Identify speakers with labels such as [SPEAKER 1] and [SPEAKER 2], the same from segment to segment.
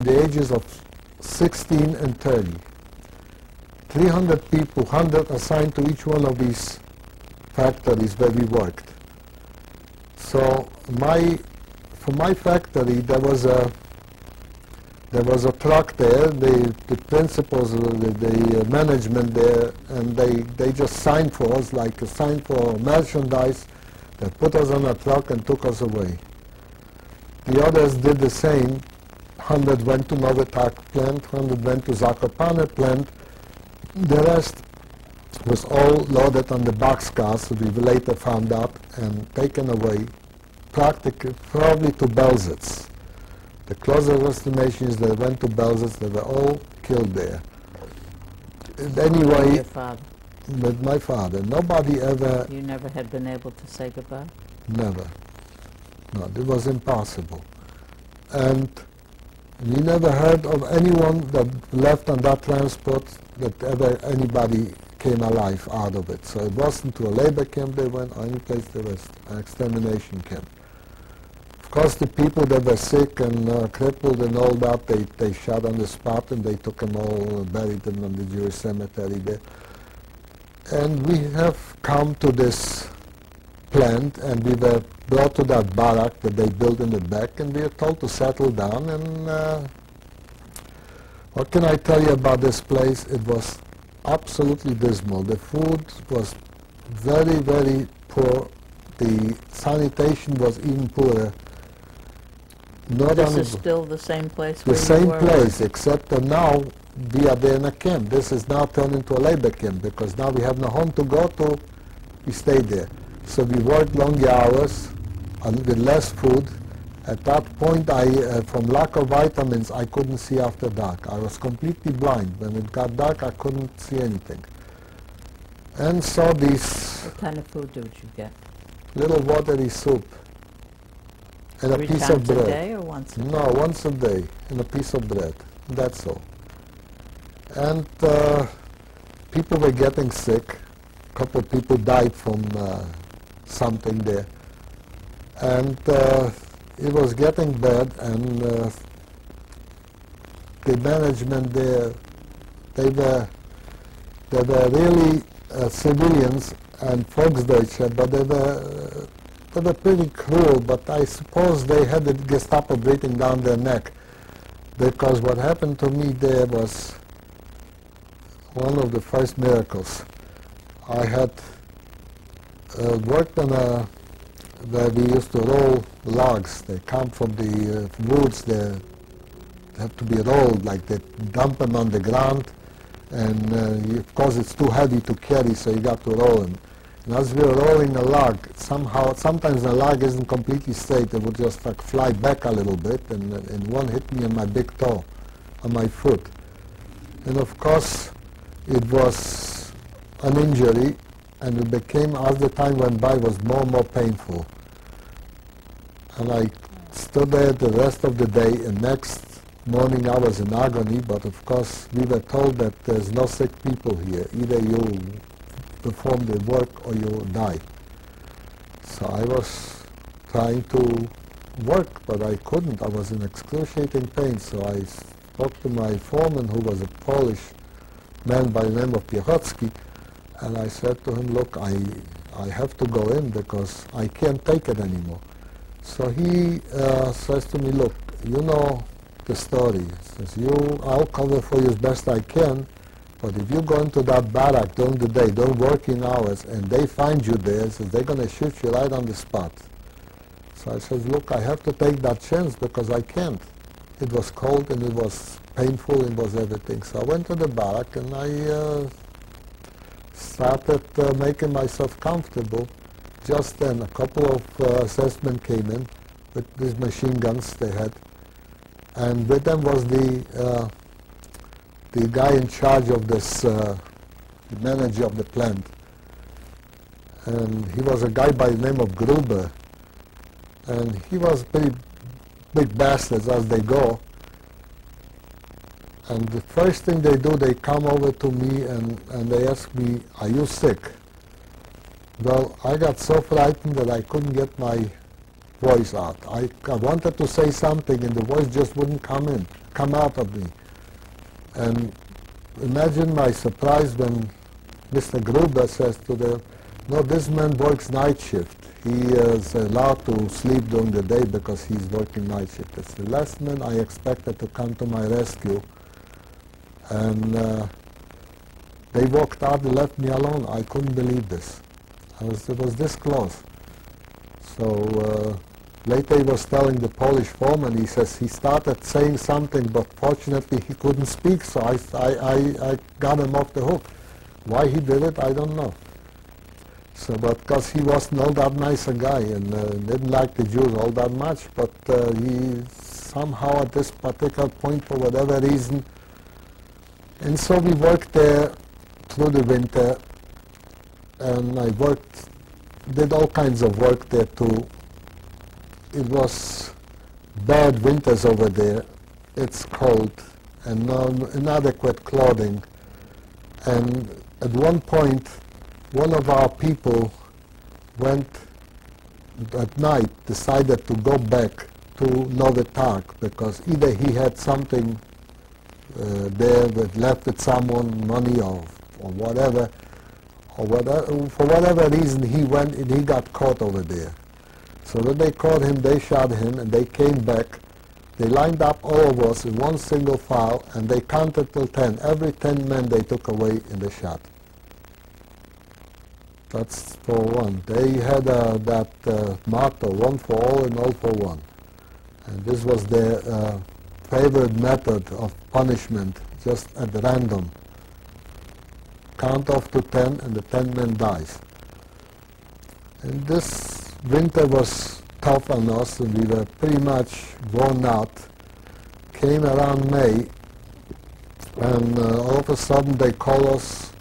[SPEAKER 1] the ages of 16 and 30. 300 people, 100 assigned to each one of these factories where we worked. So for my factory, there was a truck there. The principals, the management there, and they just signed for us, like a sign for merchandise. They put us on a truck and took us away. The others did the same. 100 went to Neuwirth plant, 100 went to Zakopane plant. The rest was all loaded on the boxcars, we later found out, and taken away, probably to Belzec. The closest estimation is they went to Belzec. They were all killed there. Anyway,
[SPEAKER 2] with your father?
[SPEAKER 1] With my father. Nobody ever...
[SPEAKER 2] You never had been able to say goodbye?
[SPEAKER 1] Never. No, it was impossible. And we never heard of anyone that left on that transport that ever anybody came alive out of it. So it wasn't to a labor camp they went, or any place there was an extermination camp. Of course, the people that were sick and crippled and all that, they shot on the spot and they took them all, buried them in the Jewish cemetery there. And we have come to this plant, and we were brought to that barrack that they built in the back, and we were told to settle down. And what can I tell you about this place? It was absolutely dismal. The food was very, very poor. The sanitation was even poorer.
[SPEAKER 2] This is still the same place where
[SPEAKER 1] the same
[SPEAKER 2] you were?
[SPEAKER 1] place, except that now we are there in a camp. This is now turned into a labor camp because now we have no home to go to. We stayed there. So we worked long hours and with less food. At that point, from lack of vitamins, I couldn't see after dark. I was completely blind. When it got dark, I couldn't see anything. And so these...
[SPEAKER 2] What kind of food did you get?
[SPEAKER 1] Little watery soup. And a piece of bread.
[SPEAKER 2] 3 times a day or once a day?
[SPEAKER 1] No, once a day, and a piece of bread. That's all. And people were getting sick. A couple of people died from something there. And it was getting bad, and the management there, they were really civilians and Volksdeutsche, but they were pretty cruel, but I suppose they had the Gestapo breathing down their neck, because what happened to me there was one of the first miracles. I had worked on where we used to roll logs. They come from the woods. They have to be rolled, like they dump them on the ground, and of course it's too heavy to carry, so you got to roll them. And as we were rolling a log, sometimes the log isn't completely straight. It would just like fly back a little bit, and one hit me on my big toe, on my foot. And of course, it was an injury, and it became, as the time went by, was more and more painful. And I stood there the rest of the day, and next morning I was in agony, but of course we were told that there's no sick people here. Either you perform the work or you die. So I was trying to work, but I couldn't. I was in excruciating pain, so I spoke to my foreman, who was a Polish man by the name of Piechocki, and I said to him, look, I have to go in because I can't take it anymore. So he says to me, look, you know the story. He says, I'll cover for you as best I can, but if you go into that barrack during the day, don't work in hours, and they find you there, says, they're going to shoot you right on the spot. So I said, look, I have to take that chance because I can't. It was cold and it was painful and it was everything. So I went to the barrack and I started making myself comfortable. Just then a couple of assessmen came in with these machine guns they had, and with them was the guy in charge of this, the manager of the plant, and he was a guy by the name of Gruber, and he was pretty big bastards as they go. And the first thing they do, they come over to me and they ask me, are you sick? Well, I got so frightened that I couldn't get my voice out. I wanted to say something and the voice just wouldn't come in. come out of me. And imagine my surprise when Mr. Gruber says to them, no, this man works night shift. He is allowed to sleep during the day because he's working night shift. It's the last man I expected to come to my rescue. And they walked out and left me alone. I couldn't believe this. It was this close. So later he was telling the Polish foreman, he says he started saying something, but fortunately he couldn't speak, so I got him off the hook. Why he did it, I don't know. So, but because he wasn't all that nice a guy and didn't like the Jews all that much, but he somehow at this particular point, for whatever reason, and so we worked there through the winter, and I did all kinds of work there too. It was bad winters over there. It's cold and inadequate clothing. And at one point, one of our people went at night, decided to go back to Neuwirth because either he had something there that left with someone, money or whatever, for whatever reason he went and he got caught over there. So when they caught him, they shot him, and they came back. They lined up all of us in one single file, and they counted till 10. Every 10 men they took away in the shot. That's for one. They had that motto, one for all and all for one. And this was their favorite method of punishment, just at random. Count off to 10, and the 10 men dies. And this winter was tough on us, and we were pretty much worn out. Came around May, and all of a sudden they call us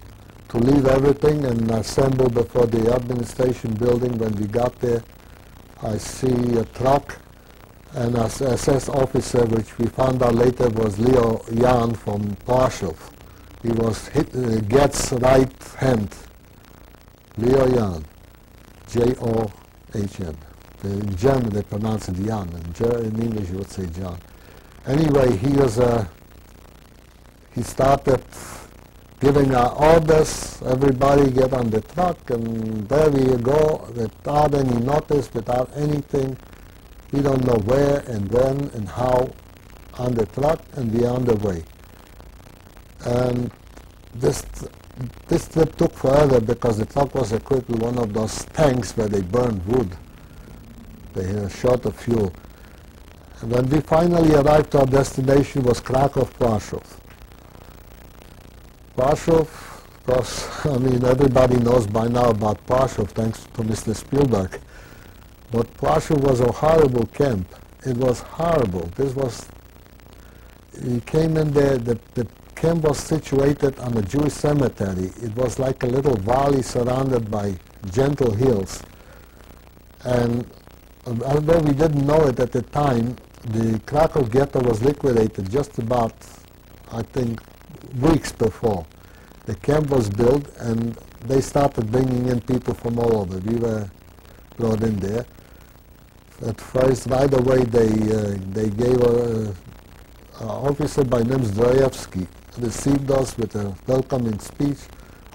[SPEAKER 1] to leave everything and assemble before the administration building. When we got there, I see a truck and an SS officer, which we found out later was Leo Jan from Warsaw. He was Get's right hand, Leo Jan, J-O-H-N. In German they pronounce it Jan, in English you would say John. Anyway, he started giving our orders, everybody get on the truck, and there we go, without any notice, without anything. We don't know where and when and how on the truck, and we are on the way. And this trip took forever because the truck was equipped with one of those tanks where they burn wood. They had a short of fuel. And when we finally arrived to our destination was Krakow, Warsaw. Warsaw, of course, I mean, everybody knows by now about Warsaw thanks to Mr. Spielberg. But Warsaw was a horrible camp. It was horrible. We came in there, the camp was situated on a Jewish cemetery. It was like a little valley surrounded by gentle hills. And although we didn't know it at the time, the Krakow ghetto was liquidated just about, I think, weeks before. The camp was built, and they started bringing in people from all over. We were brought in there. At first, right away, they gave an officer by name Zdrojewski received us with a welcoming speech,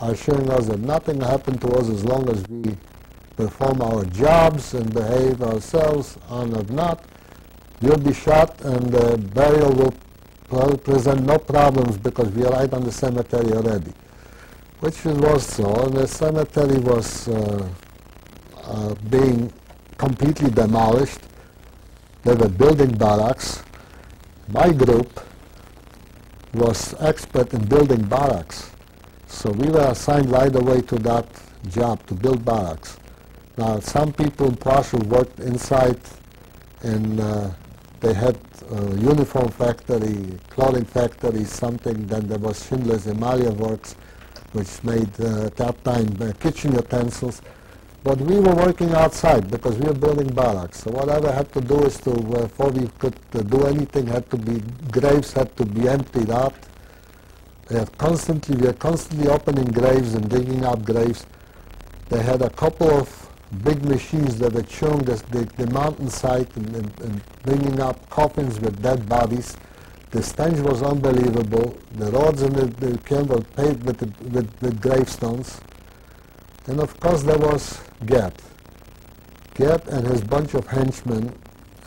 [SPEAKER 1] assuring us that nothing happened to us as long as we perform our jobs and behave ourselves. And if not, we'll be shot, and the burial will present no problems because we are right on the cemetery already. Which it was so, and the cemetery was being completely demolished. They were building barracks. My group was expert in building barracks. So we were assigned right away to that job, to build barracks. Now, some people in Warsaw worked inside, and they had a uniform factory, clothing factory, something. Then there was Schindler's Emalia Works, which made, at that time, kitchen utensils. But we were working outside because we were building barracks. So whatever had to do is before we could do anything, graves had to be emptied out. We were constantly opening graves and digging out graves. They had a couple of big machines that were chewing the mountainside and bringing up coffins with dead bodies. The stench was unbelievable. The roads in the camp were paved with gravestones. And of course there was Gert. Gert and his bunch of henchmen.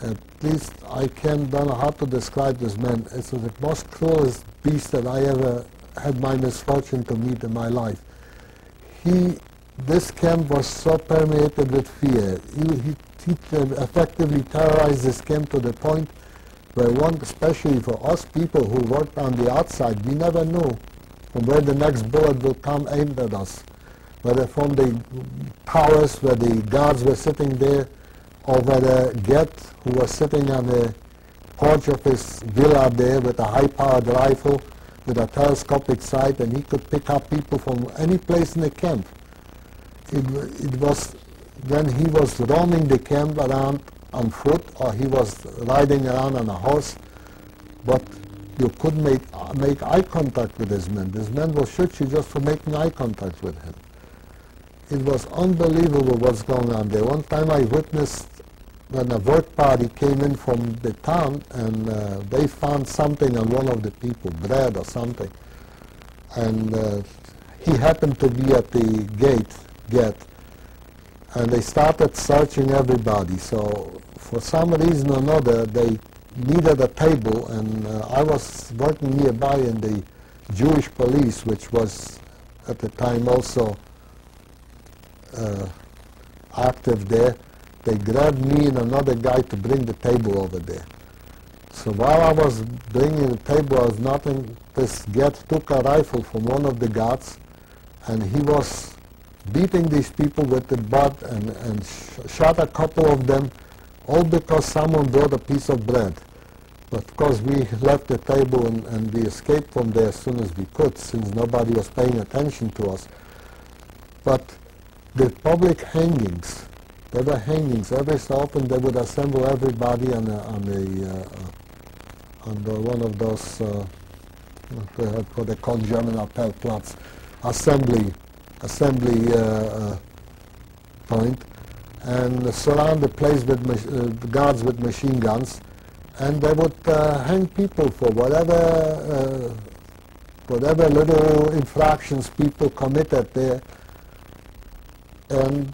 [SPEAKER 1] At least I don't know how to describe this man. It's the most cruelest beast that I ever had my misfortune to meet in my life. This camp was so permeated with fear. He effectively terrorized this camp to the point where especially for us people who worked on the outside, we never knew from where the next bullet will come aimed at us. Whether from the towers where the guards were sitting there, or whether Gert, who was sitting on the porch of his villa there with a high-powered rifle, with a telescopic sight, and he could pick up people from any place in the camp. It was when he was roaming the camp around on foot, or he was riding around on a horse, but you couldn't make eye contact with this man. This man will shoot you just for making eye contact with him. It was unbelievable what's going on there. One time I witnessed when a work party came in from the town, and they found something on one of the people, bread or something. And he happened to be at the gate, and they started searching everybody. So for some reason or another, they needed a table, and I was working nearby in the Jewish police, which was at the time also active there. They grabbed me and another guy to bring the table over there. So while I was bringing the table, I was nothing. This Gert took a rifle from one of the guards, and he was beating these people with the butt and shot a couple of them, all because someone brought a piece of bread. But of course we left the table and we escaped from there as soon as we could, since nobody was paying attention to us. But the public hangings, there were hangings. Every so often they would assemble everybody on one of those, what they call German Appellplatz, assembly point, and surround the place with guards with machine guns, and they would hang people for whatever little infractions people committed there, and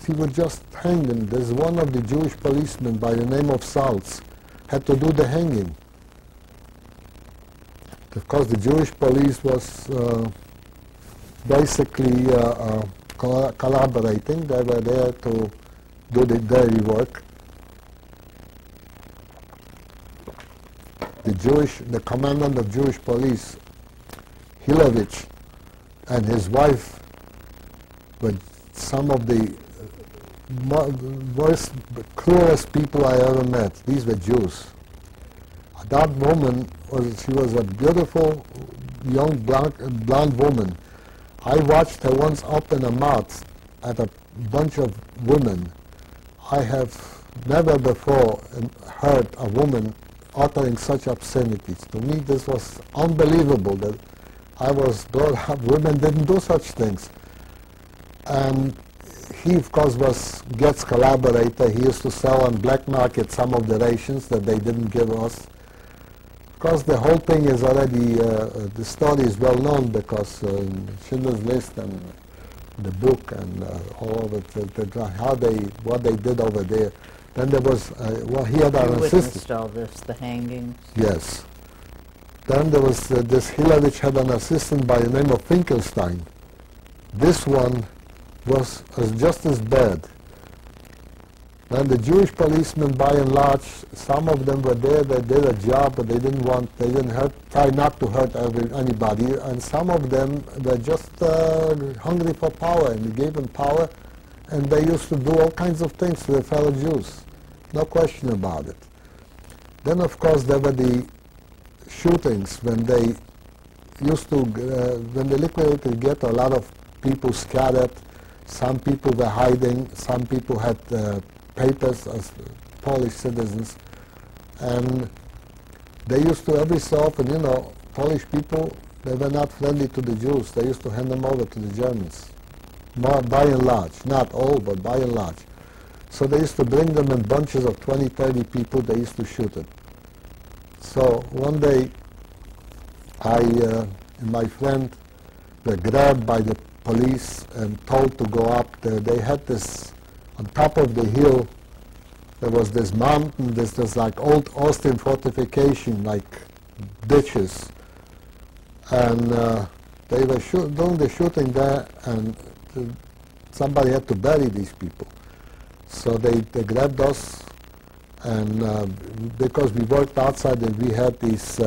[SPEAKER 1] he would just hang them. There's one of the Jewish policemen by the name of Salz had to do the hanging. Of course, the Jewish police was basically collaborating. They were there to do the dirty work. The commandant of Jewish police, Hilovich, and his wife were some of the worst, cruelest people I ever met. These were Jews. That woman she was a beautiful young blonde woman. I watched her once up in a mat at a bunch of women. I have never before heard a woman uttering such obscenities. To me this was unbelievable that I was brought up, women didn't do such things. And he of course was Gert's collaborator. He used to sell on black market some of the rations that they didn't give us. Of course the whole thing is already, the story is well known because Schindler's List and the book and all of it, what they did over there. Then there was, he had an assistant.
[SPEAKER 2] You witnessed all this, the hangings?
[SPEAKER 1] Yes. Then there was, this Hilovich had an assistant by the name of Finkelstein. This one was just as bad. And the Jewish policemen, by and large, some of them were there, they did a job, but they didn't try not to hurt anybody, and some of them were just hungry for power, and we gave them power, and they used to do all kinds of things to their fellow Jews. No question about it. Then, of course, there were the shootings when they used to, when they liquidated ghetto, a lot of people scattered. Some people were hiding. Some people had papers as Polish citizens. And they used to, every so often, Polish people, they were not friendly to the Jews. They used to hand them over to the Germans. By and large, not all, but by and large. So they used to bring them in bunches of 20, 30 people, they used to shoot it. So one day, I and my friend were grabbed by the police and told to go up there. They had this, on top of the hill, there was this mountain, this like old Austrian fortification, like ditches. And they were doing the shooting there, and somebody had to bury these people. So they grabbed us, and because we worked outside, and we had these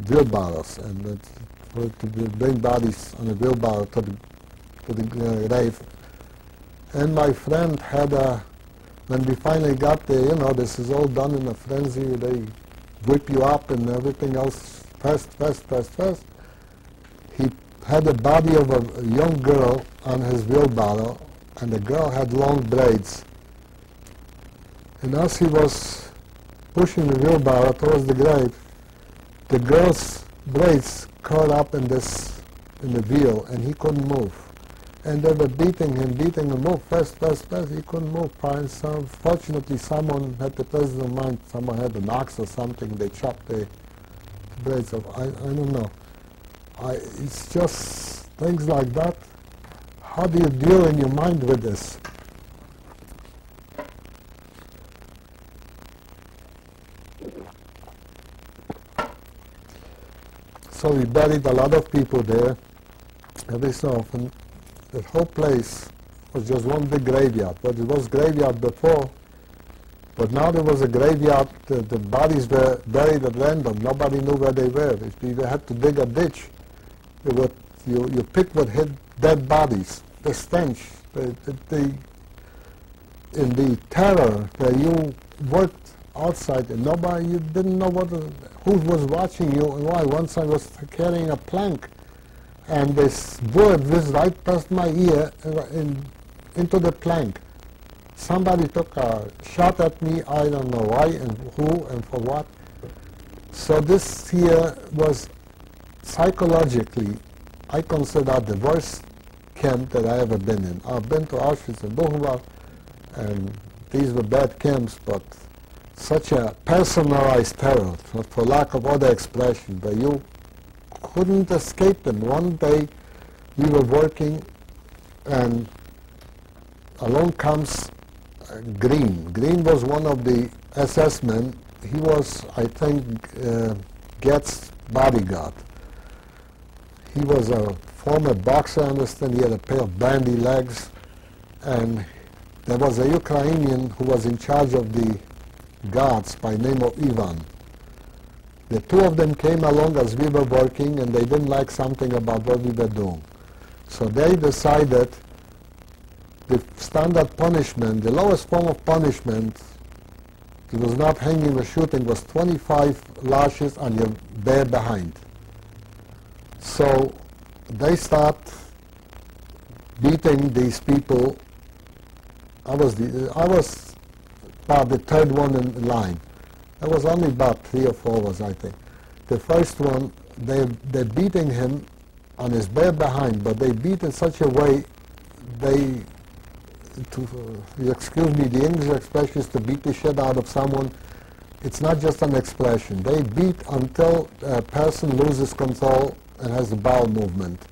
[SPEAKER 1] wheelbarrows, and to bring bodies on a wheelbarrow to the grave. And my friend had when we finally got there, you know, this is all done in a frenzy. They whip you up and everything else, fast. He had the body of a young girl on his wheelbarrow, and the girl had long braids. And as he was pushing the wheelbarrow towards the grave, the girl's braids caught up in the wheel, and he couldn't move. And they were beating him, move fast. He couldn't move. And so fortunately, someone had the presence of mind. Someone had an axe or something. They chopped the braids off. I don't know. It's just things like that. How do you deal in your mind with this? So we buried a lot of people there. Every so often, the whole place was just one big graveyard. But it was graveyard before, but now there was a graveyard. The bodies were buried at random. Nobody knew where they were. If you had to dig a ditch, you picked what hit dead bodies. The stench, in the terror where you worked outside, and you didn't know who was watching you and why. Once I was carrying a plank, and this bullet whizzed right past my ear into the plank. Somebody took a shot at me. I don't know why and who and for what. So this here was psychologically, I consider the worst camp that I ever been in. I've been to Auschwitz and Buchenwald, and these were bad camps, but such a personalized terror, for lack of other expression, where you couldn't escape them. One day we were working, and along comes Green. Green was one of the SS men. He was, I think, Goetz's bodyguard. He was a former boxer, I understand. He had a pair of bandy legs, and there was a Ukrainian who was in charge of the guards by name of Ivan. The two of them came along as we were working, and they didn't like something about what we were doing. So they decided the standard punishment, the lowest form of punishment, it was not hanging or shooting, was 25 lashes on your bare behind. So they start beating these people. I was about the third one in line. There was only about 3 or 4 of us, I think. The first one, they're beating him on his bare behind, but they beat in such a way, excuse me, the English expression is to beat the shit out of someone. It's not just an expression. They beat until a person loses control and has a bowel movement.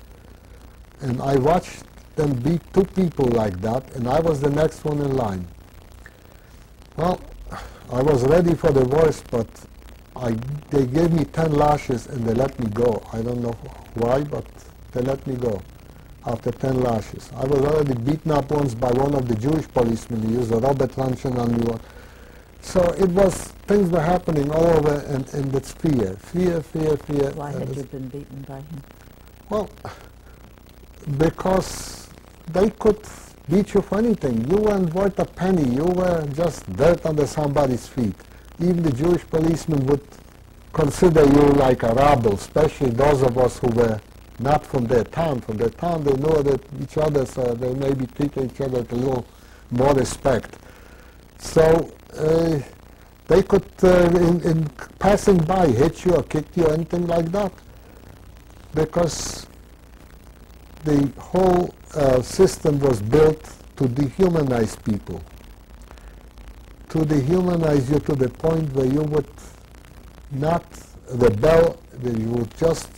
[SPEAKER 1] And I watched them beat 2 people like that, and I was the next one in line. Well, I was ready for the worst, but they gave me 10 lashes and they let me go. I don't know why, but they let me go after 10 lashes. I was already beaten up once by one of the Jewish policemen. He used a rubber truncheon on me. So it was, things were happening all over, and it's fear.
[SPEAKER 2] Why had you been beaten by him?
[SPEAKER 1] Well, because they could beat you for anything. You weren't worth a penny. You were just dirt under somebody's feet. Even the Jewish policemen would consider you like a rabble, especially those of us who were not from their town. From their town, they know that each other, so they maybe treat each other with a little more respect. So they could, in passing by, hit you or kick you or anything like that, because the whole system was built to dehumanize people, to dehumanize you to the point where you would not rebel, you would just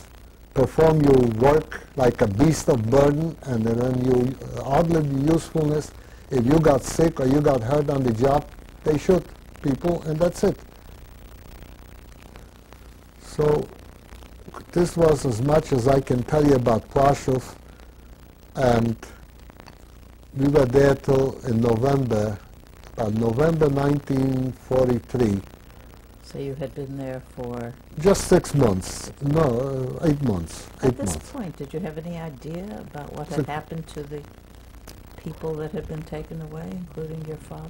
[SPEAKER 1] perform your work like a beast of burden, and then you outlive your usefulness. If you got sick or you got hurt on the job, they shoot people, and that's it. So this was as much as I can tell you about Płaszów, and we were there till in November, about November 1943.
[SPEAKER 2] So you had been there for...
[SPEAKER 1] Just 6 months. No, 8 months.
[SPEAKER 2] At this point, did you have any idea about what had happened to the people that had been taken away, including your father?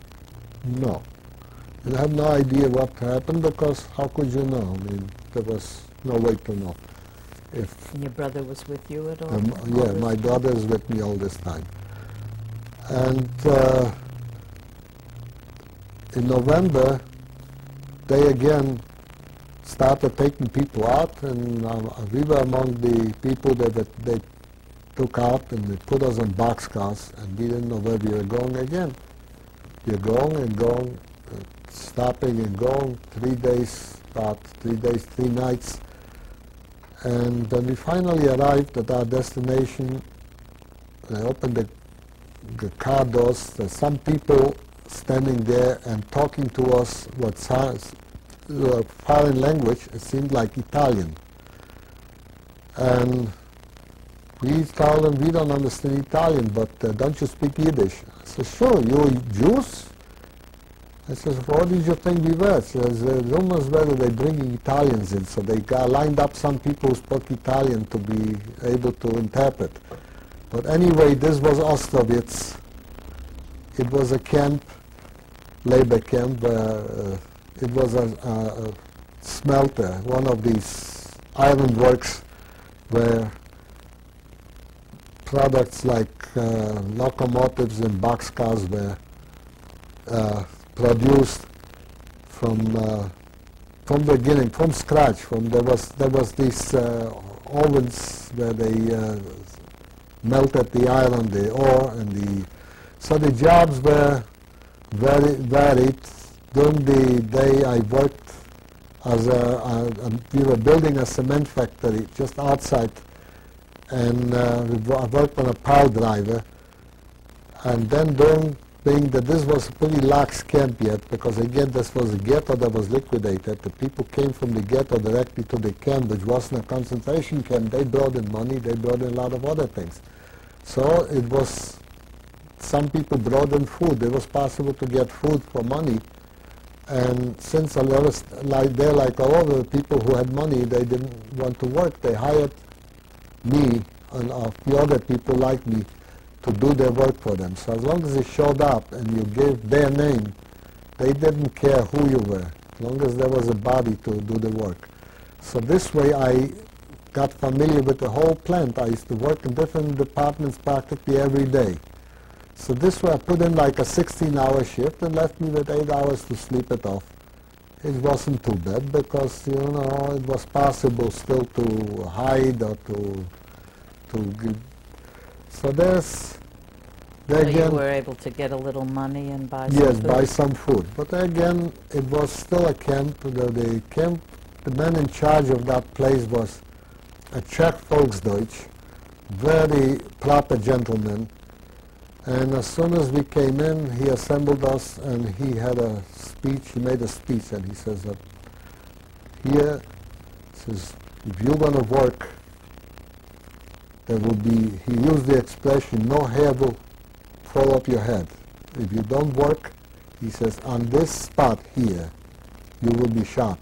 [SPEAKER 1] No. I had no idea what happened, because how could you know? I mean, there was no way to know.
[SPEAKER 2] And your brother was with you at all?
[SPEAKER 1] Yeah, my daughter is with me all this time. And in November, they again started taking people out, and we were among the people that they took out, and they put us on boxcars, and we didn't know where we were going again. We were going and going, stopping and going, 3 days, about 3 days, 3 nights. And when we finally arrived at our destination, I opened the car doors. There's some people standing there and talking to us what sounds foreign language. It seemed like Italian. And we told them, we don't understand Italian, but don't you speak Yiddish? I said, sure, you Jews? I said, what did you think we were? She says, rumors were that they're bringing Italians in, so they lined up some people who spoke Italian to be able to interpret. But anyway, this was Austerlitz. It was a camp, labor camp, it was a smelter, one of these iron works where products like locomotives and boxcars were produced from the beginning, from scratch. There was these ovens where they melted the iron, the ore, and so the jobs were very varied. During the day, I worked as we were building a cement factory just outside, and I worked on a pile driver. And then being that this was a pretty lax camp yet, because again this was a ghetto that was liquidated. The people came from the ghetto directly to the camp, which wasn't a concentration camp. They brought in money, they brought in a lot of other things. So it was, some people brought in food. It was possible to get food for money. And since a lot of, like all over, people who had money, they didn't want to work. They hired me and a few other people like me to do their work for them. So as long as they showed up and you gave their name, they didn't care who you were, as long as there was a body to do the work. So this way I got familiar with the whole plant. I used to work in different departments practically every day. So this way I put in like a 16-hour shift and left me with 8 hours to sleep it off. It wasn't too bad, because it was possible still to hide or to give. So
[SPEAKER 2] you were able to get a little money and buy some food?
[SPEAKER 1] Yes, buy some food. But again, it was still a camp. The man in charge of that place was a Czech Volksdeutsch, very proper gentleman. And as soon as we came in, he assembled us, and he had a speech. He made a speech, and he says that here, says, if you're going to work, there will be, he used the expression, no hair will fall off your head. If you don't work, he says, on this spot here, you will be shot.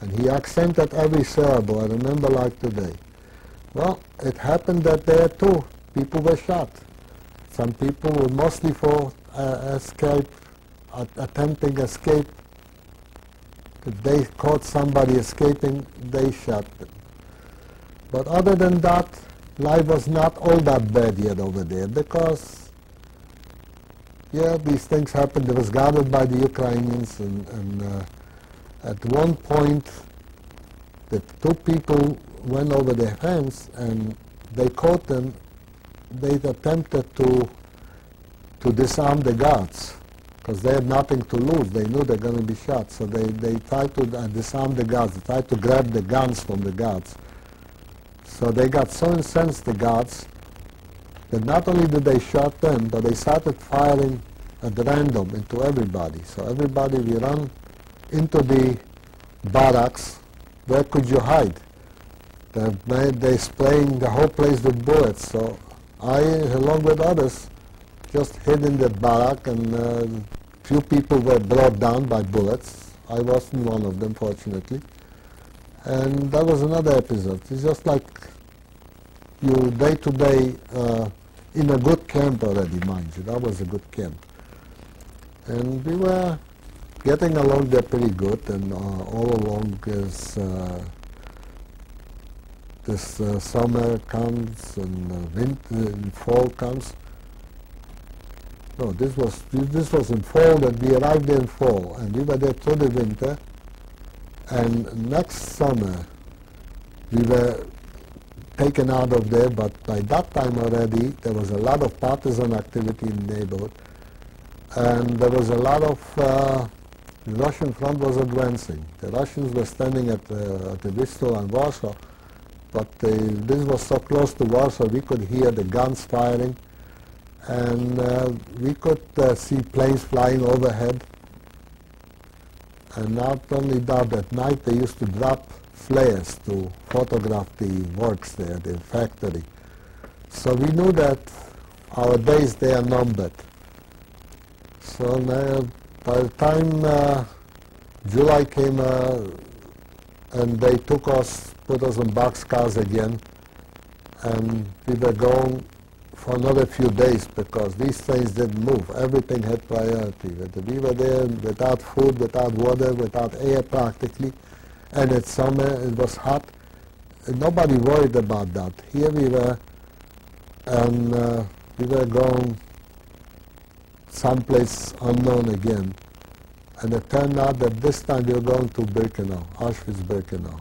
[SPEAKER 1] And he accented every syllable. I remember like today. Well, it happened that there too, people were shot. Some people were mostly for escape, attempting escape. If they caught somebody escaping, they shot them. But other than that, life was not all that bad yet over there, because, yeah, these things happened. It was guarded by the Ukrainians, and at one point, the two people went over their fence, and they caught them. They attempted to disarm the guards, because they had nothing to lose. They knew they're going to be shot. So they tried to disarm the guards. They tried to grab the guns from the guards. So they got so incensed, the guards, that not only did they shoot them, but they started firing at random into everybody. So everybody, we run into the barracks. Where could you hide? They spraying the whole place with bullets. So I, along with others, just hid in the barrack, and few people were brought down by bullets. I wasn't one of them, fortunately. And that was another episode. It's just like you day to day in a good camp already, mind you. That was a good camp. And we were getting along there pretty good, and all along as this summer comes and winter and fall comes. No, this was in fall, and we arrived there in fall, and we were there through the winter. And next summer, we were taken out of there, but by that time already, there was a lot of partisan activity in the neighborhood, and there was a lot of, the Russian front was advancing. The Russians were standing at the Bristol and Warsaw, but this was so close to Warsaw, we could hear the guns firing, and we could see planes flying overhead. And not only that, at night they used to drop flares to photograph the works there, the factory. So we knew that our days there are numbered. So now, by the time July came and they took us, put us on boxcars again, and we were going for another few days because these trains didn't move. Everything had priority. We were there without food, without water, without air practically, and it's summer, it was hot. And nobody worried about that. Here we were, and we were going someplace unknown again. And it turned out that this time we were going to Birkenau, Auschwitz-Birkenau.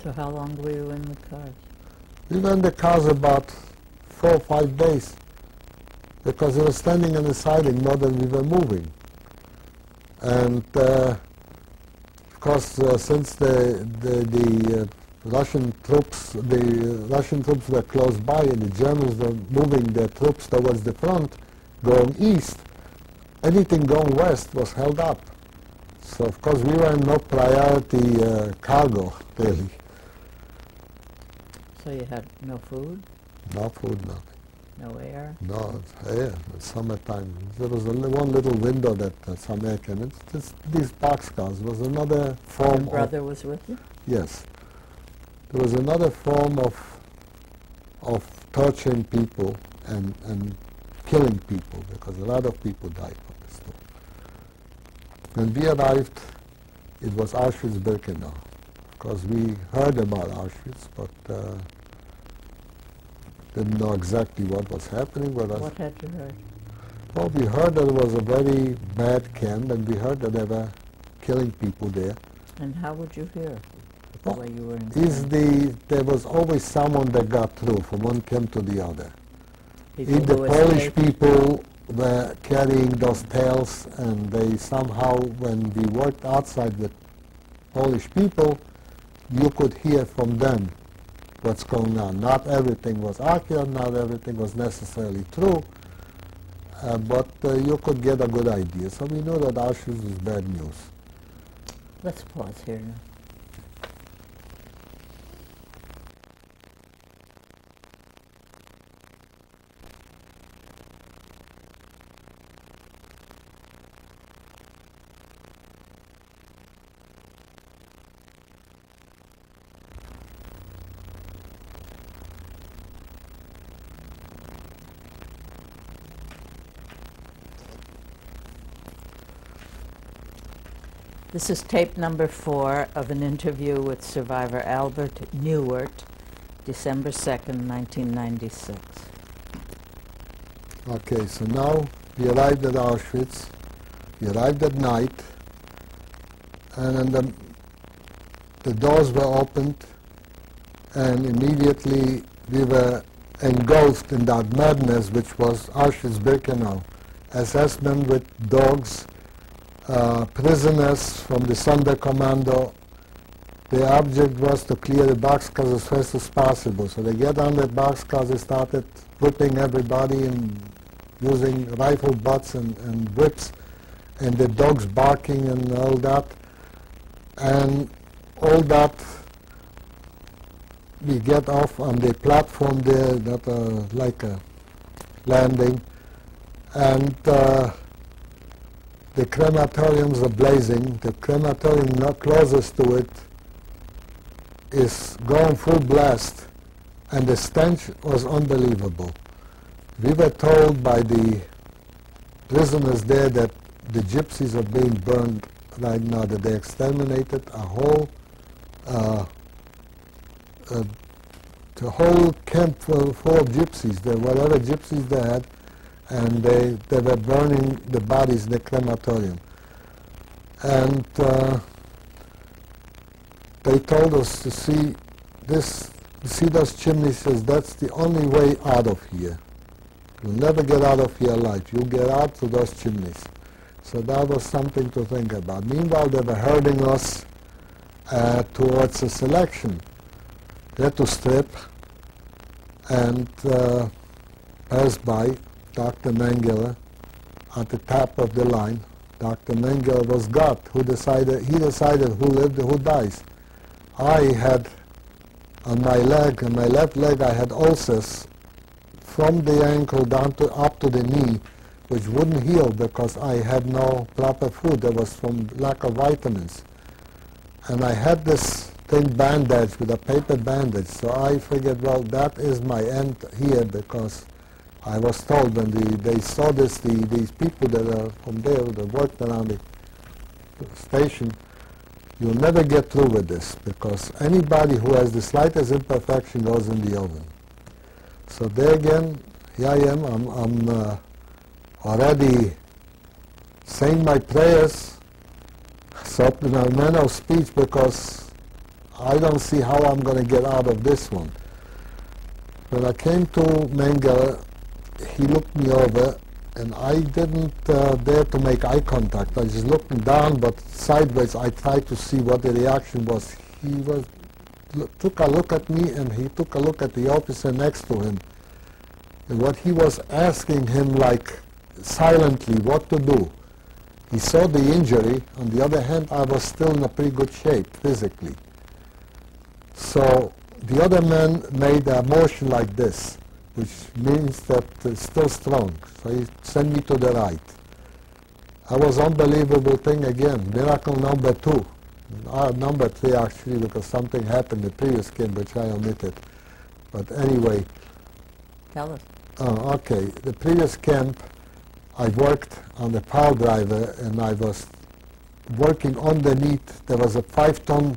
[SPEAKER 2] So how long were you in the cars?
[SPEAKER 1] We were in the cars about 4 or 5 days, because we were standing on the siding more than we were moving. And of course, since the Russian troops were close by, and the Germans were moving their troops towards the front, going east, anything going west was held up. So of course we were in no priority cargo, really.
[SPEAKER 2] So you had no food?
[SPEAKER 1] No food, nothing.
[SPEAKER 2] No air?
[SPEAKER 1] No, it's air. It's summertime. There was one little window that some air came in. These boxcars was another form.
[SPEAKER 2] Your brother was with you?
[SPEAKER 1] Yes. There was another form of torturing people and killing people, because a lot of people died from this too. When we arrived, it was Auschwitz-Birkenau, because we heard about Auschwitz, but didn't know exactly what was happening.
[SPEAKER 2] What had you heard?
[SPEAKER 1] Well, we heard that it was a very bad camp, and we heard that they were killing people there.
[SPEAKER 2] And how would you hear? The
[SPEAKER 1] Well,
[SPEAKER 2] way you were in
[SPEAKER 1] there was always someone that got through from one camp to the other.
[SPEAKER 2] people
[SPEAKER 1] If the
[SPEAKER 2] who
[SPEAKER 1] Polish
[SPEAKER 2] escaped?
[SPEAKER 1] people were carrying those tales, and they somehow, when we worked outside with Polish people, you could hear from them what's going on. Not everything was accurate, not everything was necessarily true, but you could get a good idea. So we knew that Auschwitz was bad news.
[SPEAKER 2] Let's pause here now. This is tape number 4 of an interview with survivor Albert Neuwirth, December 2nd, 1996.
[SPEAKER 1] Okay, so now we arrived at Auschwitz. We arrived at night, and then the doors were opened, and immediately we were engulfed in that madness which was Auschwitz-Birkenau. assessment with dogs, prisoners from the Sonderkommando. The object was to clear the boxcars as fast as possible. So they get on that boxcars, they started whipping everybody and using rifle butts and whips, and the dogs barking and all that. And all that, we get off on the platform there, that like a landing, and the crematoriums are blazing. The crematorium not closest to it is going full blast, and the stench was unbelievable. We were told by the prisoners there that the gypsies are being burned right now, that they exterminated a whole the whole camp full of gypsies, whatever gypsies they had, and they were burning the bodies in the crematorium. And they told us to see those chimneys, says that's the only way out of here. You'll never get out of here alive. You'll get out through those chimneys. So that was something to think about. Meanwhile, they were herding us towards a selection. We had to strip and pass by Dr. Mengele at the top of the line. Dr. Mengele was God. He decided who lived and who dies. I had on my leg, on my left leg, I had ulcers from the ankle down to up to the knee, which wouldn't heal because I had no proper food. That was from lack of vitamins. And I had this thing bandaged with a paper bandage. So I figured, well, that is my end here, because I was told when they saw this, these people that are from there that worked around the station, you'll never get through with this, because anybody who has the slightest imperfection goes in the oven. So there again, here I am, I'm already saying my prayers, so in a manner of speech, because I don't see how I'm going to get out of this one. When I came to Mengele, he looked me over, and I didn't dare to make eye contact. I just looked him down, but sideways I tried to see what the reaction was. He took a look at me, and he took a look at the officer next to him. And what he was asking him, like silently, what to do. He saw the injury. On the other hand, I was still in a pretty good shape physically. So the other man made a motion like this, which means that it's still strong. So he sent me to the right. That was unbelievable thing again. Miracle number 2. Number 3 actually, because something happened in the previous camp which I omitted. But anyway.
[SPEAKER 2] Tell us.
[SPEAKER 1] Okay. The previous camp, I worked on the pile driver, and I was working underneath. There was a 5-ton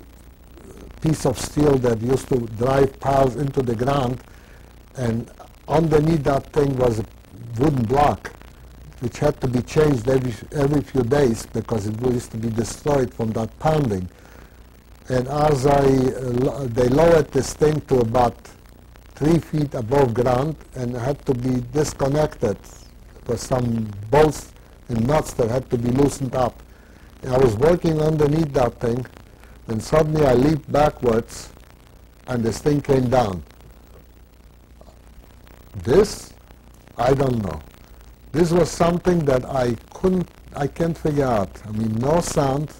[SPEAKER 1] piece of steel that used to drive piles into the ground, and underneath that thing was a wooden block which had to be changed every few days because it used to be destroyed from that pounding. And as they lowered this thing to about 3 feet above ground and had to be disconnected. There were some bolts and nuts that had to be loosened up. And I was working underneath that thing, and suddenly I leaped backwards, and this thing came down. This, I don't know. This was something that I can't figure out. I mean, no sound,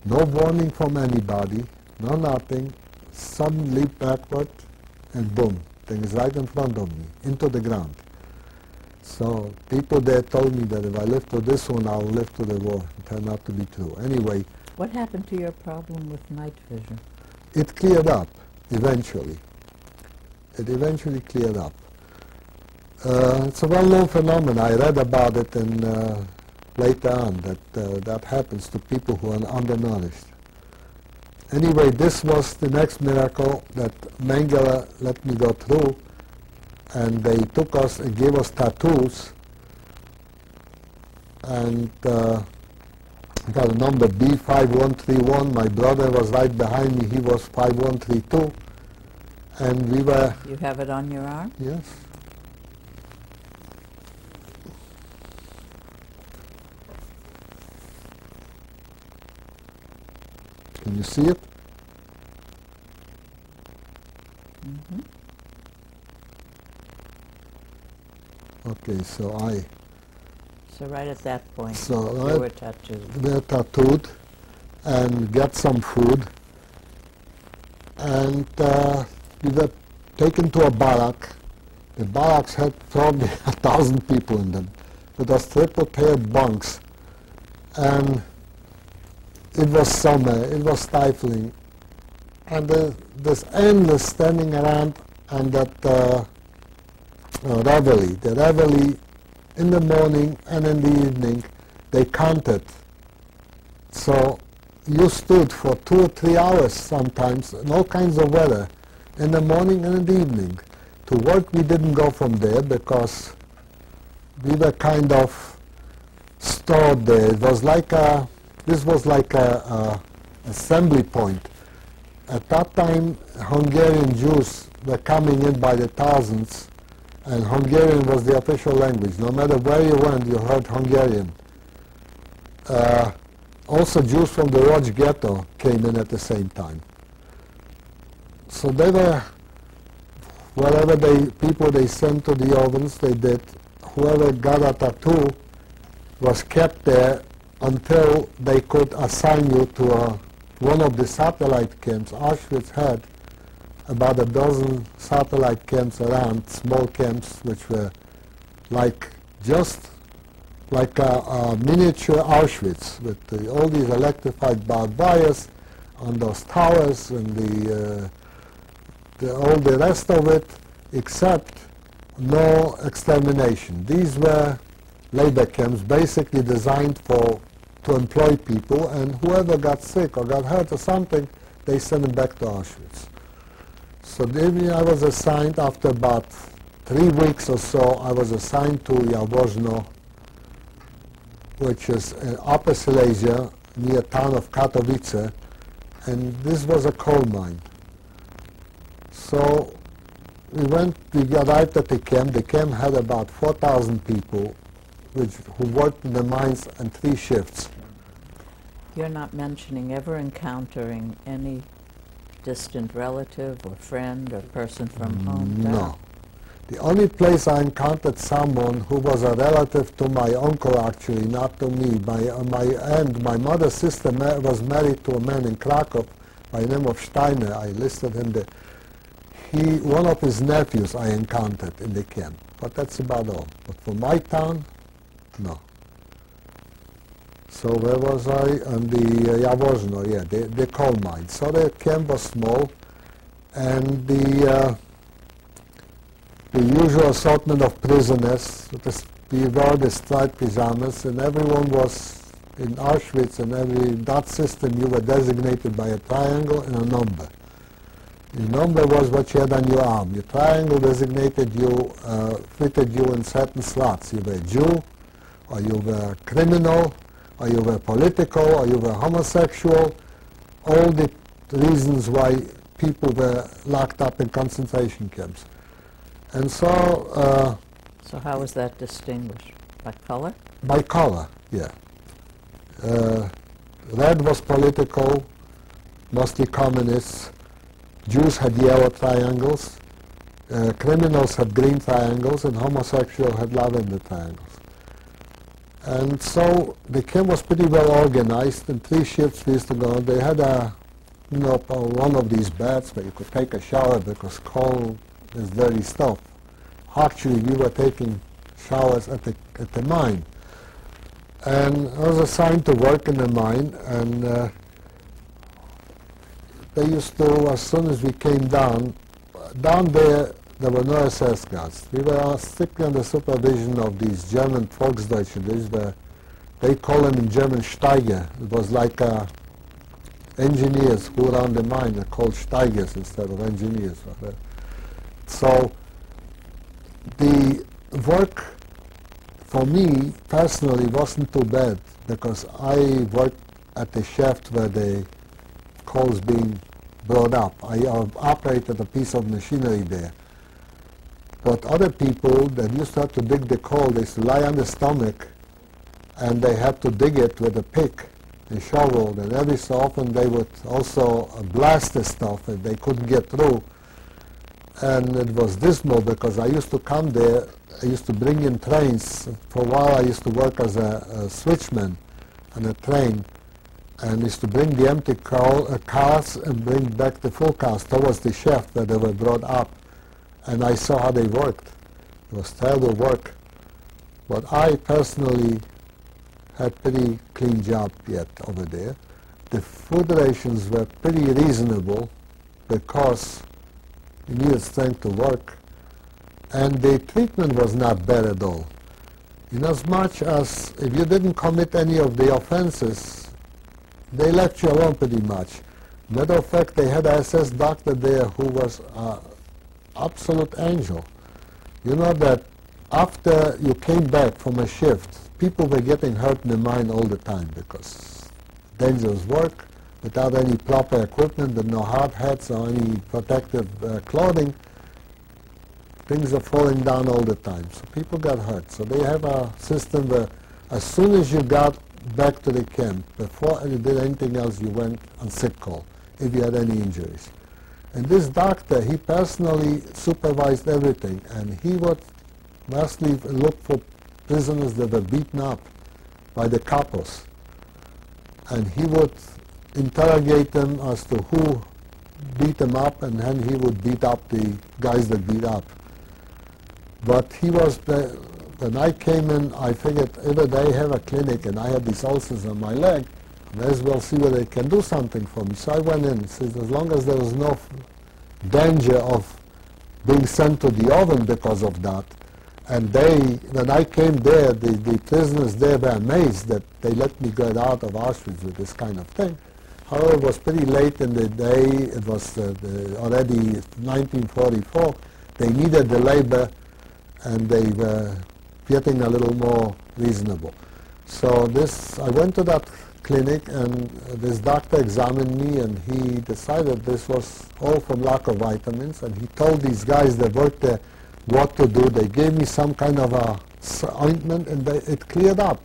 [SPEAKER 1] no warning from anybody, no nothing. Sudden leap backward, and boom, thing is right in front of me, into the ground. So people there told me that if I live to this one, I'll live to the war. It turned out to be true. Anyway.
[SPEAKER 2] What happened to your problem with night vision?
[SPEAKER 1] It cleared up, eventually. It eventually cleared up. It's a well-known phenomenon. I read about it later on, that happens to people who are undernourished. Anyway, this was the next miracle that Mengele let me go through, and they took us and gave us tattoos, and I got a number B5131. My brother was right behind me. He was 5132, and we were...
[SPEAKER 2] You have it on your arm?
[SPEAKER 1] Yes. Can you see it?
[SPEAKER 2] Mm-hmm.
[SPEAKER 1] Okay, so
[SPEAKER 2] So right at that point,
[SPEAKER 1] So
[SPEAKER 2] you were tattooed.
[SPEAKER 1] were tattooed and get some food, and we were taken to a barrack. The barracks had probably 1,000 people in them. It was triple-tiered bunks, and it was summer, it was stifling, and this endless standing around and that reveille. The reveille in the morning and in the evening, they counted. So you stood for 2 or 3 hours sometimes in all kinds of weather, in the morning and in the evening. To work we didn't go from there because we were kind of stored there. It was like this was like a assembly point. At that time, Hungarian Jews were coming in by the thousands, and Hungarian was the official language. No matter where you went, you heard Hungarian. Also, Jews from the Lodz ghetto came in at the same time. So they were, wherever people they sent to the ovens, they did. Whoever got a tattoo was kept there until they could assign you to one of the satellite camps. Auschwitz had about a dozen satellite camps around, small camps, which were like just like a miniature Auschwitz with all these electrified barbed wires on those towers and all the rest of it, except no extermination. These were labor camps basically designed to employ people, and whoever got sick or got hurt or something, they sent them back to Auschwitz. So then I was assigned, after about 3 weeks or so, I was assigned to Jaworzno, which is in Upper Silesia, near town of Katowice, and this was a coal mine. So we arrived at the camp. The camp had about 4,000 people who worked in the mines in 3 shifts.
[SPEAKER 2] You're not mentioning ever encountering any distant relative or friend or person from home?
[SPEAKER 1] No. The only place I encountered someone who was a relative to my uncle, actually, not to me. My mother's sister was married to a man in Krakow by the name of Steiner. I listed him there. One of his nephews I encountered in the camp, but that's about all. But for my town, no. So where was I? On the Jaworzno, yeah, the coal mine. So the camp was small, and the usual assortment of prisoners. We wore the striped pajamas, and everyone was in Auschwitz, and that system you were designated by a triangle and a number. The number was what you had on your arm. Your triangle designated you, fitted you in certain slots. You were a Jew, or you were criminal, or you were political, or you were homosexual. All the reasons why people were locked up in concentration camps. And so...
[SPEAKER 2] so how was that distinguished? By color?
[SPEAKER 1] By color, yeah. Red was political, mostly communists. Jews had yellow triangles, criminals had green triangles, and homosexuals had lavender triangles. And so the camp was pretty well organized. In 3 shifts we used to go. They had one of these beds where you could take a shower because coal is dirty stuff. Actually, we were taking showers at the mine. And I was assigned to work in the mine, and they used to, as soon as we came down there were no SS guards. We were strictly under supervision of these German Volksdeutsche. They call them in German Steiger. It was like engineers who ran the mine. They're called Steigers instead of engineers. So the work for me personally wasn't too bad because I worked at the shaft where the coal's being brought up. I operated a piece of machinery there. But other people that used to have to dig the coal, they used to lie on the stomach and they had to dig it with a pick and shoveled, and every so often they would also blast the stuff if they couldn't get through. And it was dismal because I used to come there, I used to bring in trains. For a while I used to work as a switchman on a train, and used to bring the empty cars and bring back the full cars towards the shaft where they were brought up. And I saw how they worked. It was terrible work. But I personally had pretty clean job yet over there. The food rations were pretty reasonable because you needed strength to work. And the treatment was not bad at all. In as much as if you didn't commit any of the offenses, they left you alone pretty much. Matter of fact, they had an SS doctor there who was an absolute angel. You know that after you came back from a shift, people were getting hurt in the mine all the time because dangerous work, without any proper equipment, with no hard hats or any protective clothing, things are falling down all the time. So people got hurt. So they have a system where as soon as you got back to the camp, before you did anything else, you went on sick call if you had any injuries. And this doctor, he personally supervised everything, and he would mostly look for prisoners that were beaten up by the capos. And he would interrogate them as to who beat them up, and then he would beat up the guys that beat up. But he was, when I came in, I figured either they have a clinic and I had these ulcers on my leg, I may as well see whether they can do something for me. So I went in and said, as long as there was no danger of being sent to the oven because of that. And they, when I came there, the prisoners there were amazed that they let me get out of Auschwitz with this kind of thing. However, it was pretty late in the day. It was already 1944. They needed the labor, and they were getting a little more reasonable. So this, I went to that clinic, and this doctor examined me, and he decided this was all from lack of vitamins, and he told these guys that worked there what to do. They gave me some kind of a ointment, and it cleared up.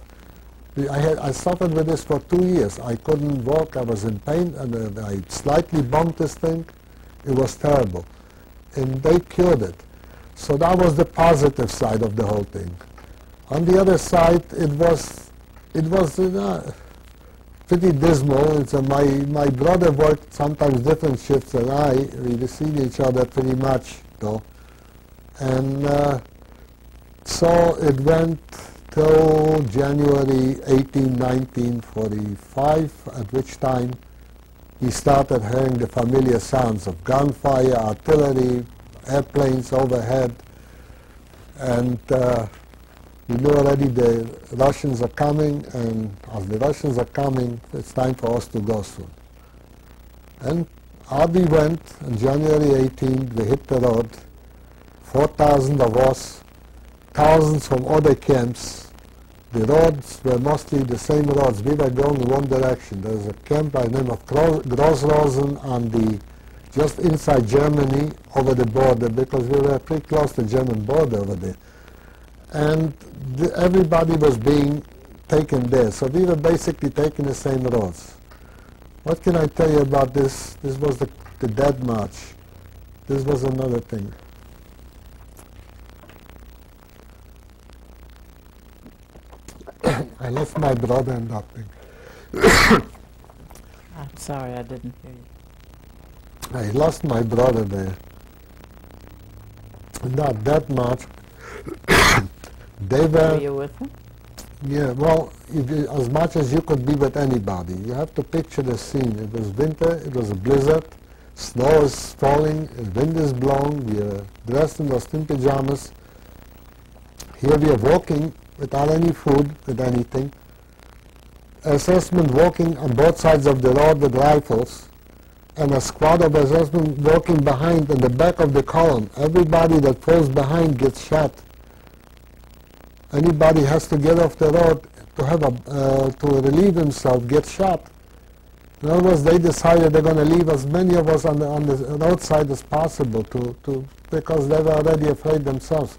[SPEAKER 1] I suffered with this for 2 years. I couldn't walk, I was in pain, and I slightly bumped this thing. It was terrible. And they cured it. So that was the positive side of the whole thing. On the other side, it was pretty dismal. My brother worked sometimes different shifts than I. We seen each other pretty much, though. And so it went till January 18, 1945, at which time he started hearing the familiar sounds of gunfire, artillery, airplanes overhead, and we knew already the Russians are coming, and as the Russians are coming, it's time for us to go soon. And out we went on January 18th, we hit the road, 4,000 of us, thousands from other camps. The roads were mostly the same roads. We were going in one direction. There was a camp by the name of Grossrosen on the just inside Germany, over the border, because we were pretty close to the German border over there. And everybody was being taken there. So we were basically taking the same roads. What can I tell you about this? This was the Dead March. This was another thing. I lost my brother in that thing.
[SPEAKER 2] I'm sorry, I didn't hear you.
[SPEAKER 1] I lost my brother there. Not that much. They were.
[SPEAKER 2] Were you with him?
[SPEAKER 1] Yeah, well, as much as you could be with anybody. You have to picture the scene. It was winter, it was a blizzard, snow is falling, the wind is blowing, we are dressed in those thin pajamas. Here we are walking without any food, with anything. Assessment walking on both sides of the road with rifles, and a squad of assessment walking behind in the back of the column. Everybody that falls behind gets shot. Anybody has to get off the road to have to relieve himself gets shot. In other words, they decided they're going to leave as many of us on the roadside as possible because they were already afraid themselves.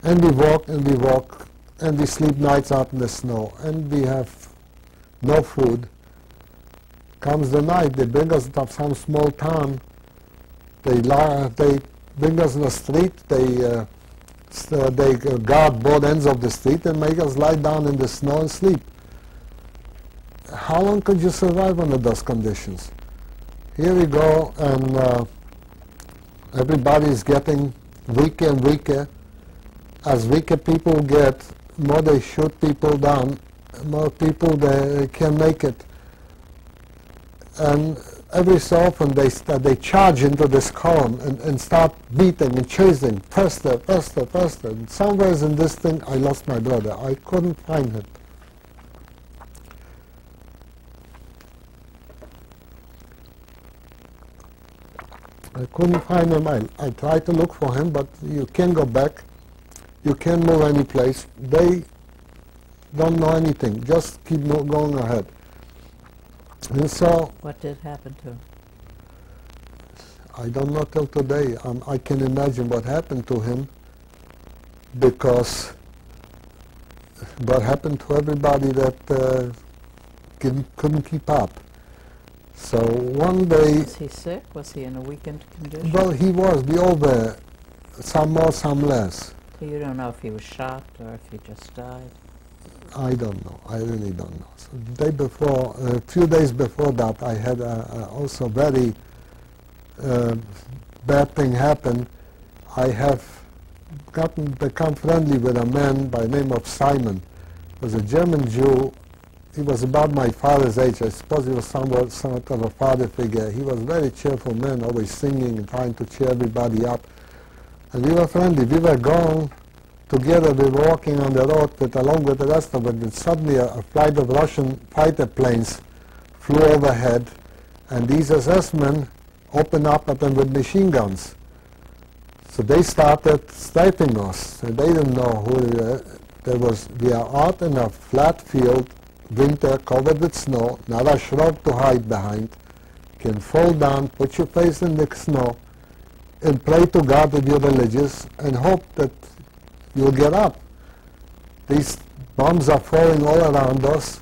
[SPEAKER 1] And we walk and we walk and we sleep nights out in the snow, and we have no food. Comes the night, they bring us to some small town. They bring us in the street. They guard both ends of the street and make us lie down in the snow and sleep. How long could you survive under those conditions? Here we go, and everybody is getting weaker and weaker. As weaker people get, more they shoot people down, more people they can make it. And every so often they charge into this column and start beating and chasing, faster, faster, faster. And somewhere in this thing I lost my brother. I couldn't find him. I couldn't find him. I tried to look for him, but you can't go back. You can't move any place. They don't know anything. Just keep going ahead. And so...
[SPEAKER 2] What did happen to him?
[SPEAKER 1] I don't know till today. I can imagine what happened to him, because what happened to everybody that couldn't keep up. So one day...
[SPEAKER 2] Was he sick? Was he in a weakened condition?
[SPEAKER 1] Well, he was. We all were. Some more, some less.
[SPEAKER 2] So you don't know if he was shot or if he just died?
[SPEAKER 1] I don't know. I really don't know. So the day before, a few days before that, I had also very bad thing happen. I have become friendly with a man by the name of Simon. He was a German Jew. He was about my father's age. I suppose he was somewhat of a father figure. He was a very cheerful man, always singing and trying to cheer everybody up. And we were friendly. We were going together. We were walking on the road along with the rest of it. And suddenly a flight of Russian fighter planes flew overhead. And these SS men opened up at them with machine guns. So they started sniping us. And they didn't know who we were. We are out in a flat field, winter, covered with snow, not a shrub to hide behind. You can fall down, put your face in the snow, and pray to God if you're religious, and hope that you'll get up. These bombs are falling all around us,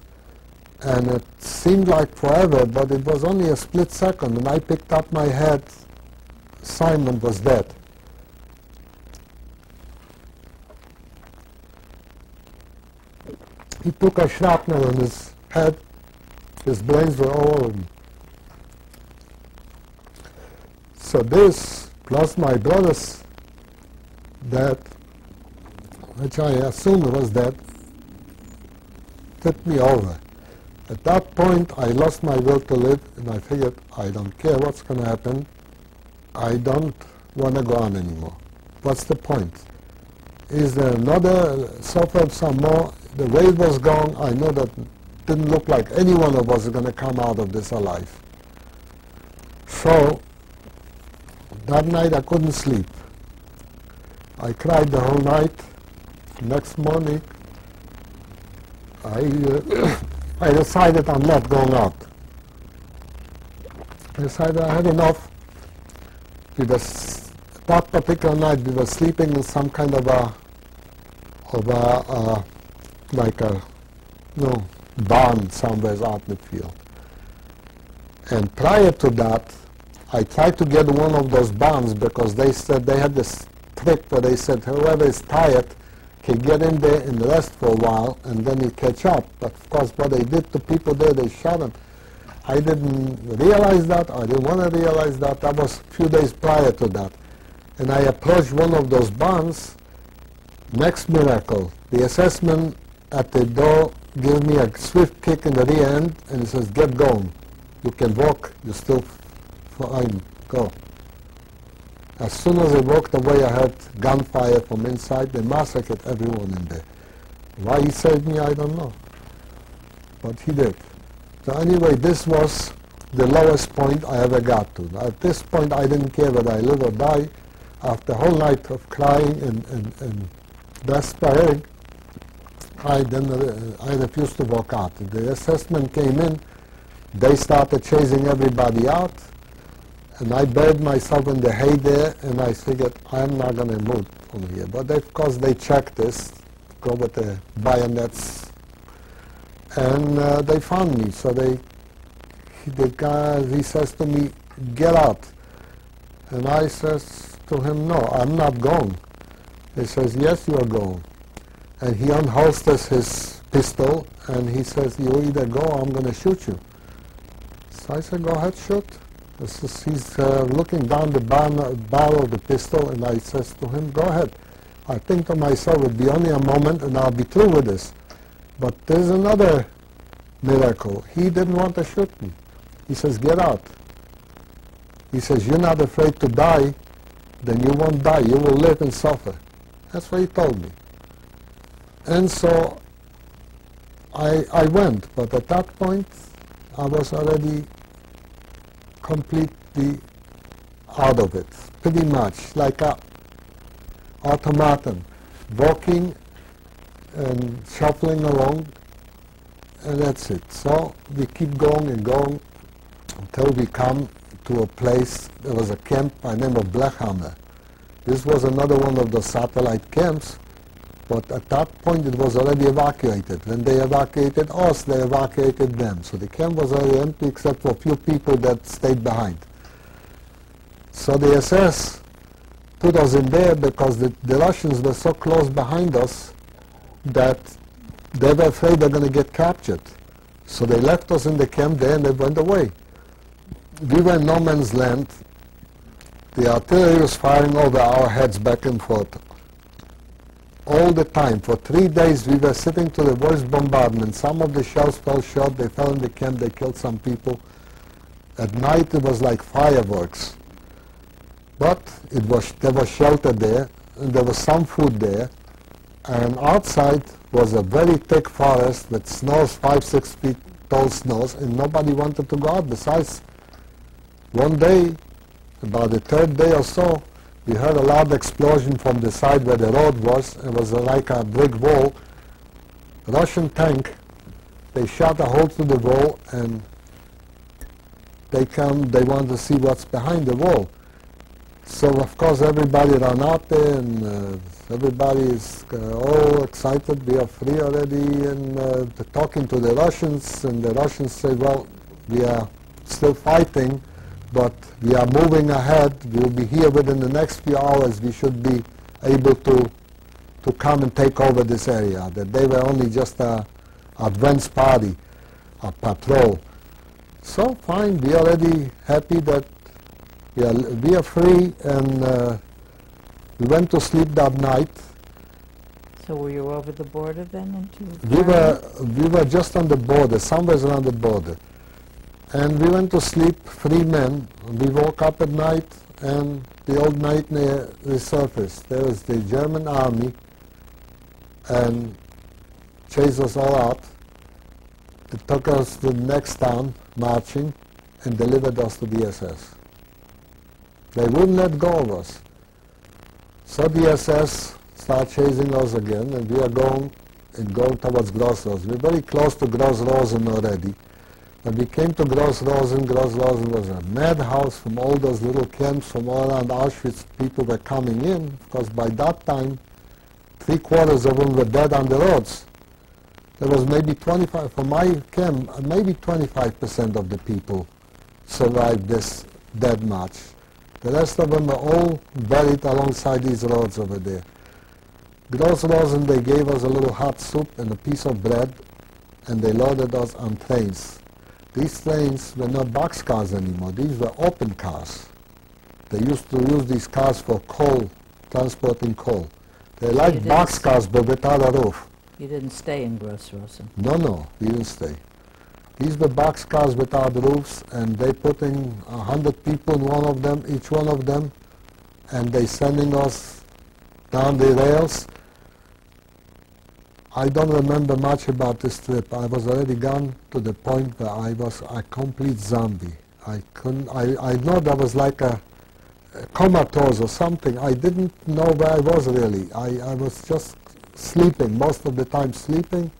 [SPEAKER 1] and it seemed like forever, but it was only a split second, and I picked up my head. Simon was dead. He took a shrapnel in his head. His brains were all over him. So this, plus my brother's death, which I assumed was death, tipped me over. At that point, I lost my will to live, and I figured, I don't care what's going to happen. I don't want to go on anymore. What's the point? Is there another, suffered some more? The way it was going, I know that it didn't look like any one of us is going to come out of this alive. So, that night I couldn't sleep. I cried the whole night. Next morning, I decided I'm not going out. I decided I had enough. That particular night we were sleeping in some kind of a barn somewhere out in the field. And prior to that, I tried to get one of those barns because they said they had this trick where they said whoever is tired can get in there and rest for a while and then you catch up. But of course what they did to people there, they shot them. I didn't realize that. I didn't want to realize that. That was a few days prior to that. And I approached one of those barns. Next miracle, the assessment at the door gives me a swift kick in the rear end and it says, get going. You can walk, you're still fine, go. As soon as I walked away, I heard gunfire from inside. They massacred everyone in there. Why he saved me, I don't know. But he did. So anyway, this was the lowest point I ever got to. At this point, I didn't care whether I live or die. After a whole night of crying and despairing, I refused to walk out. The assessment came in. They started chasing everybody out. And I buried myself in the hay there, and I figured I'm not going to move from here. But of course they checked this, go with the bayonets, And they found me. So the guy, he says to me, "Get out." And I says to him, "No, I'm not going." He says, "Yes, you are going." And he unholsters his pistol and he says, "You either go or I'm going to shoot you." So I said, "Go ahead, shoot." He's looking down the barrel of the pistol, and I says to him, "Go ahead." I think to myself, it'll be only a moment and I'll be through with this. But there's another miracle. He didn't want to shoot me. He says, "Get out." He says, "You're not afraid to die, then you won't die. You will live and suffer." That's what he told me. And so I went, but at that point I was already completely out of it, pretty much like a automaton, walking and shuffling along, and that's it. So we keep going and going until we come to a place. There was a camp by the name of Blechhammer. This was another one of the satellite camps, but at that point it was already evacuated. When they evacuated us, they evacuated them. So the camp was already empty except for a few people that stayed behind. So the SS put us in there because the Russians were so close behind us that they were afraid they're going to get captured. So they left us in the camp there and they went away. We were in no man's land. The artillery was firing over our heads back and forth all the time. For 3 days we were sitting to the worst bombardment. Some of the shells fell short, they fell in the camp, they killed some people. At night it was like fireworks. But there was shelter there, and there was some food there, and outside was a very thick forest with snows, 5-6 feet tall snows, and nobody wanted to go out. Besides, one day, about the third day or so, we heard a loud explosion from the side where the road was. It was like a brick wall. Russian tank, they shot a hole through the wall, and they want to see what's behind the wall. So of course everybody ran out there, and everybody is all excited. We are free already, and talking to the Russians, and the Russians say, "Well, we are still fighting, but we are moving ahead. We will be here within the next few hours. We should be able to come and take over this area." That they were only just a advance party, a patrol. So fine, we are already happy that we are free, and we went to sleep that night.
[SPEAKER 2] So were you over the border then into
[SPEAKER 1] We were just on the border, somewhere around the border. And we went to sleep, 3 men. We woke up at night, and the old nightmare resurfaced. There was the German army, and chased us all out. They took us to the next town, marching, and delivered us to the SS. They wouldn't let go of us. So the SS started chasing us again, and we are going towards Gross-Rosen. We're very close to Gross-Rosen already. When we came to Gross-Rosen, Gross-Rosen was a madhouse from all those little camps from all around Auschwitz. People were coming in, because by that time, 3/4 of them were dead on the roads. There was maybe 25, from my camp, maybe 25% of the people survived this dead march. The rest of them were all buried alongside these roads over there. Gross-Rosen, they gave us a little hot soup and a piece of bread, and they loaded us on trains. These trains were not boxcars anymore. These were open cars. They used to use these cars for coal, transporting coal. They're like boxcars, but without a roof.
[SPEAKER 2] You didn't stay in Gross-Rosen?
[SPEAKER 1] No, we didn't stay. These were boxcars without roofs, and they put in 100 people in one of them, each one of them, and they sending us down the rails. I don't remember much about this trip. I was already gone to the point where I was a complete zombie. I know that was like a comatose or something. I didn't know where I was really. I was just sleeping, most of the time sleeping,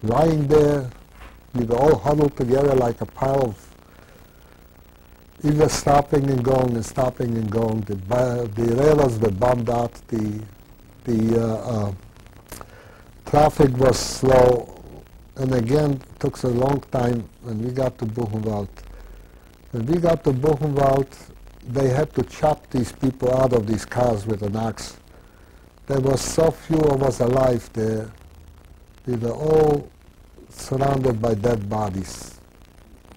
[SPEAKER 1] lying there. We were all huddled together like a pile of either stopping and going and stopping and going. The railroads were bombed out. The traffic was slow, And again, it took a long time when we got to Buchenwald. When we got to Buchenwald, they had to chop these people out of these cars with an axe. There were so few of us alive there. We were all surrounded by dead bodies.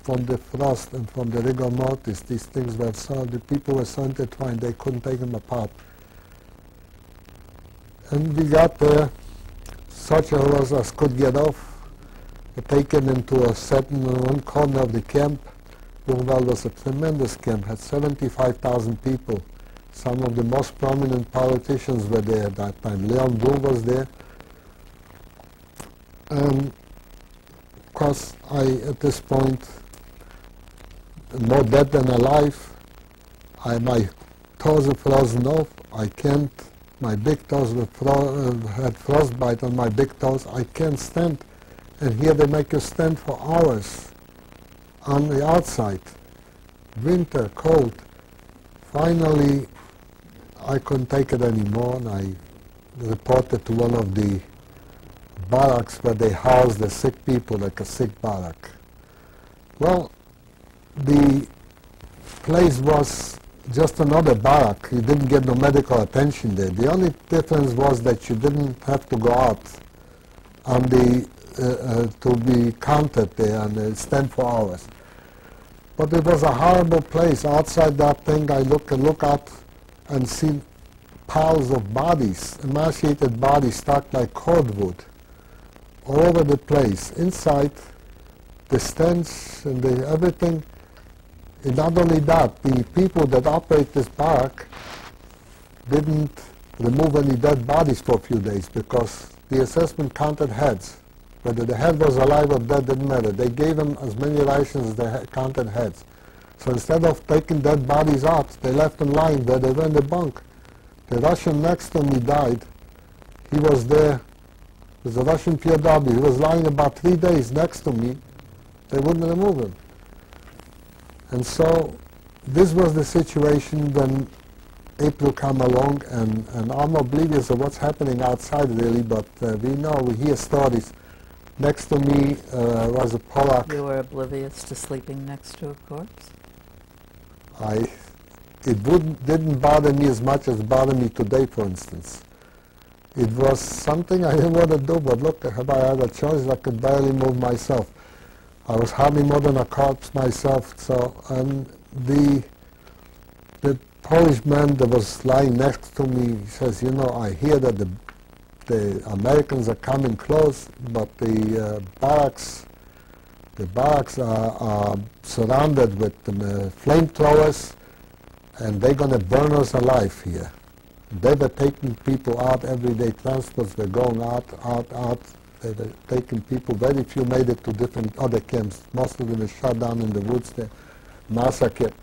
[SPEAKER 1] From the frost and from the rigor mortis, these things were so, the people were so intertwined, they couldn't take them apart. And we got there, such of us as could get off, were taken into a certain one corner of the camp. Buchenwald was a tremendous camp, had 75,000 people. Some of the most prominent politicians were there at that time. Leon Blum was there. Of course, at this point, more dead than alive. My toes are frozen off. I can't. My big toes had frostbite on my big toes. I can't stand. And here they make you stand for hours on the outside. Winter, cold. Finally, I couldn't take it anymore, and I reported to one of the barracks where they house the sick people, like a sick barrack. Well, the place was just another barrack. You didn't get no medical attention there. The only difference was that you didn't have to go out on the to be counted there and stand for hours. But it was a horrible place. Outside that thing, I look out and see piles of bodies, emaciated bodies stacked like cordwood all over the place. Inside, the stench and everything. And not only that, the people that operate this barrack didn't remove any dead bodies for a few days because the assessment counted heads. Whether the head was alive or dead didn't matter. They gave them as many rations as they counted heads. So instead of taking dead bodies out, they left them lying there. They were in the bunk. The Russian next to me died. He was there. It was a Russian POW. He was lying about 3 days next to me. They wouldn't remove him. And so this was the situation when April came along, and I'm oblivious of what's happening outside really, but we hear stories. Next to me was a Polak.
[SPEAKER 2] You were oblivious to sleeping next to a corpse?
[SPEAKER 1] It didn't bother me as much as it bothered me today, for instance. It was something I didn't want to do, but look, if I had a choice, I could barely move myself. I was hardly more than a corpse myself. So, and the Polish man that was lying next to me says, I hear that the Americans are coming close, but the barracks are surrounded with flamethrowers, and they're going to burn us alive here. They were taking people out every day. Transports were going out. They were taking people. Very few made it to different other camps. Most of them were shot down in the woods there, massacred.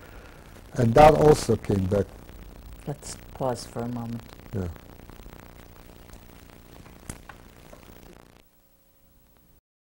[SPEAKER 1] And that also came back.
[SPEAKER 2] Let's pause for a moment.
[SPEAKER 1] Yeah.